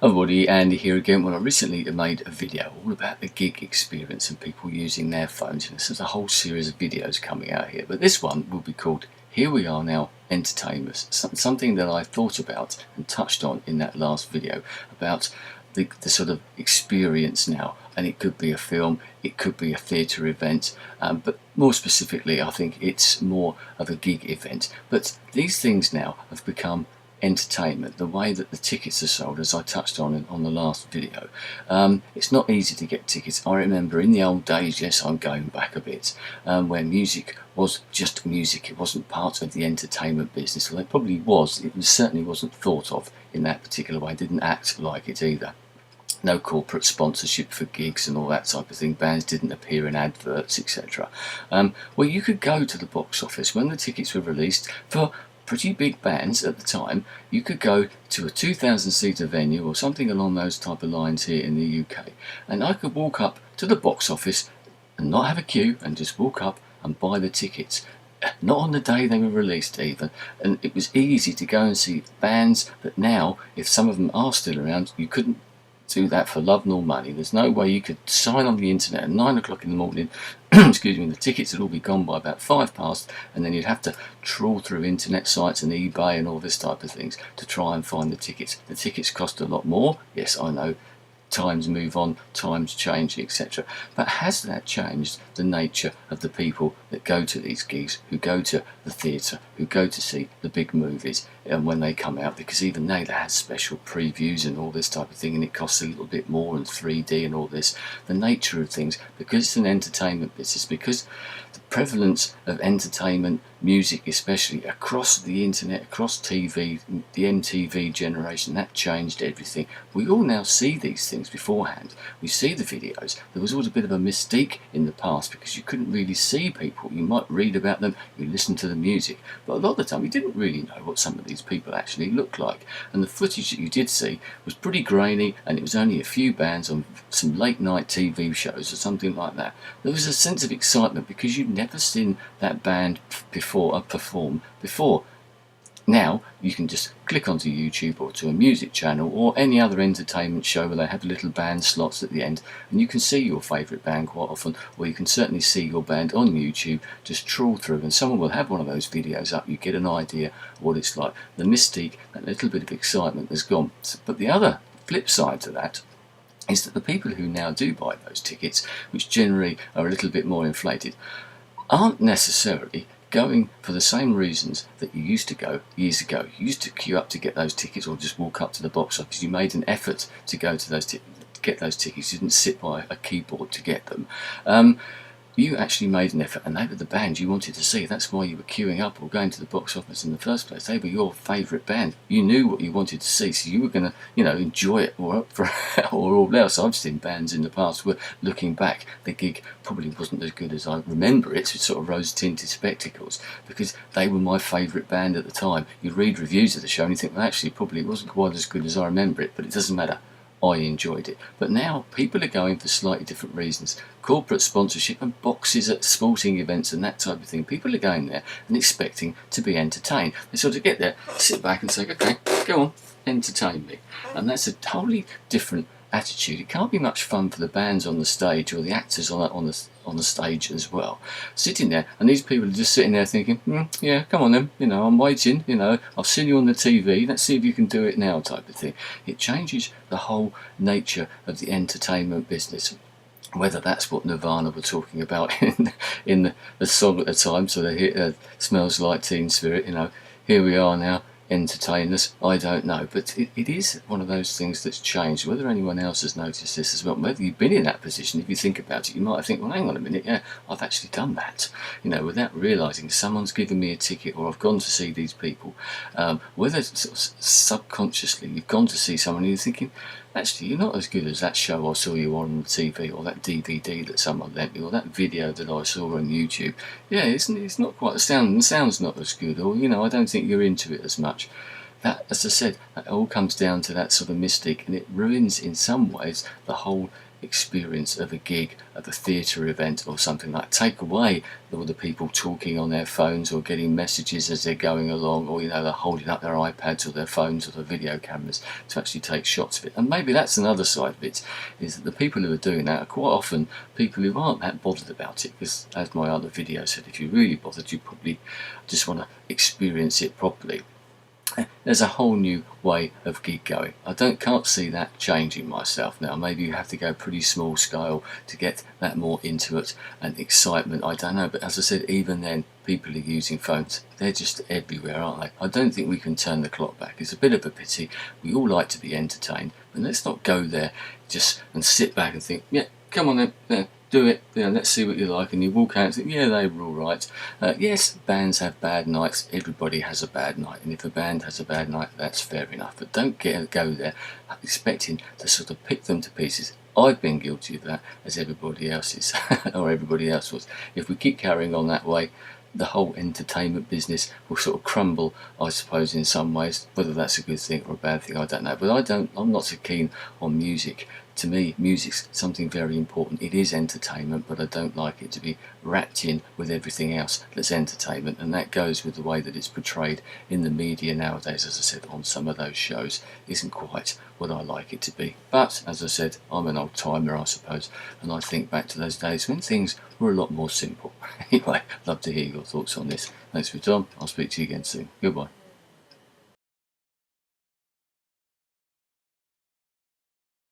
Everybody, Andy here again. Well, I recently made a video all about the gig experience and people using their phones, and there's a whole series of videos coming out here, but this one will be called Here We Are Now Entertainers, something that I thought about and touched on in that last video about the sort of experience now, and it could be a film, it could be a theatre event, but more specifically I think it's more of a gig event. But these things now have become entertainment, the way that the tickets are sold, as I touched on the last video. It's not easy to get tickets. I remember in the old days, yes, I'm going back a bit, where music was just music. It wasn't part of the entertainment business. Well, it probably was. It certainly wasn't thought of in that particular way. It didn't act like it either. No corporate sponsorship for gigs and all that type of thing. Bands didn't appear in adverts, etc. Well, you could go to the box office when the tickets were released for pretty big bands at the time. You could go to a 2,000-seater venue or something along those type of lines here in the UK, and I could walk up to the box office and not have a queue and just walk up and buy the tickets. Not on the day they were released even, and it was easy to go and see bands that now, if some of them are still around, you couldn't do that for love nor money. There's no way you could sign on the internet at 9 o'clock in the morning excuse me, the tickets would all be gone by about 5 past, and then you'd have to trawl through internet sites and eBay and all this type of things to try and find the tickets. The tickets cost a lot more, yes, I know, times move on, times change, etc. But has that changed the nature of the people that go to these gigs, who go to the theatre, who go to see the big movies when they come out? Because even they have special previews and all this type of thing, and it costs a little bit more, and 3D and all this. The nature of things, because it's an entertainment business, because the prevalence of entertainment, music especially, across the internet, across TV, the MTV generation, that changed everything. We all now see these things beforehand. We see the videos. There was always a bit of a mystique in the past because you couldn't really see people. You might read about them, you listen to the music, but a lot of the time you didn't really know what some of these people actually looked like, and the footage that you did see was pretty grainy, and it was only a few bands on some late night TV shows or something like that. There was a sense of excitement because you'd never seen that band perform before. Now you can just click onto YouTube or to a music channel or any other entertainment show where they have little band slots at the end, and you can see your favourite band quite often, or you can certainly see your band on YouTube. Just trawl through and someone will have one of those videos up. You get an idea of what it's like. The mystique, that little bit of excitement has gone. But the other flip side to that is that the people who now do buy those tickets, which generally are a little bit more inflated, aren't necessarily going for the same reasons that you used to go years ago. You used to queue up to get those tickets or just walk up to the box office. You made an effort to go to those get those tickets. You didn't sit by a keyboard to get them. You actually made an effort, and they were the band you wanted to see. That's why you were queuing up or going to the box office in the first place. They were your favourite band. You knew what you wanted to see, so you were going to, enjoy it or all else. I've seen bands in the past where, looking back, the gig probably wasn't as good as I remember it, with sort of rose-tinted spectacles, because they were my favourite band at the time. You read reviews of the show and you think, well, actually, probably it wasn't quite as good as I remember it, but it doesn't matter. I enjoyed it. But now people are going for slightly different reasons. Corporate sponsorship and boxes at sporting events and that type of thing. People are going there and expecting to be entertained. They sort of get there, sit back and say, okay, go on, entertain me. And that's a totally different attitude. It can't be much fun for the bands on the stage or the actors on the stage as well. Sitting there, and these people are just sitting there thinking, yeah, come on then, I'm waiting, I've seen you on the TV, let's see if you can do it now, type of thing. It changes the whole nature of the entertainment business. Whether that's what Nirvana were talking about in the song at the time, so they hit Smells Like Teen Spirit, here we are now, entertainers, I don't know, but it is one of those things that's changed. Whether anyone else has noticed this as well, whether you've been in that position, if you think about it, you might think, well, hang on a minute, yeah, I've actually done that, without realising someone's given me a ticket or I've gone to see these people. Whether sort of subconsciously you've gone to see someone and you're thinking, actually, you're not as good as that show I saw you on the TV, or that DVD that someone lent me, or that video that I saw on YouTube. Yeah, it's not quite the sound's not as good, or I don't think you're into it as much. That, as I said, that all comes down to that sort of mystique, and it ruins in some ways the whole experience of a gig, of a theatre event or something like. Take away all the people talking on their phones or getting messages as they're going along, or they're holding up their iPads or their phones or their video cameras to actually take shots of it. And maybe that's another side of it, is that the people who are doing that are quite often people who aren't that bothered about it, because as my other video said, if you're really bothered, you probably just want to experience it properly. There's a whole new way of gig going. I can't see that changing myself now. Maybe you have to go pretty small scale to get that more intimate and excitement, I don't know. But as I said, even then, people are using phones. They're just everywhere, aren't they? I don't think we can turn the clock back. It's a bit of a pity. We all like to be entertained, but let's not go there just and sit back and think, yeah, come on then, yeah, do it, let's see what you like, and you walk out and think, yeah, they were all right. Yes, bands have bad nights, everybody has a bad night, and if a band has a bad night, that's fair enough, but don't go there expecting to sort of pick them to pieces. I've been guilty of that, as everybody else is, or everybody else was. If we keep carrying on that way, the whole entertainment business will sort of crumble, I suppose, in some ways. Whether that's a good thing or a bad thing, I don't know. But I'm not so keen on music. To me, music's something very important. It is entertainment, but I don't like it to be wrapped in with everything else that's entertainment, and that goes with the way that it's portrayed in the media nowadays, as I said, on some of those shows, isn't quite what I like it to be. But, as I said, I'm an old timer, I suppose, and I think back to those days when things were a lot more simple. Anyway, love to hear your thoughts on this. Thanks for your time. I'll speak to you again soon. Goodbye.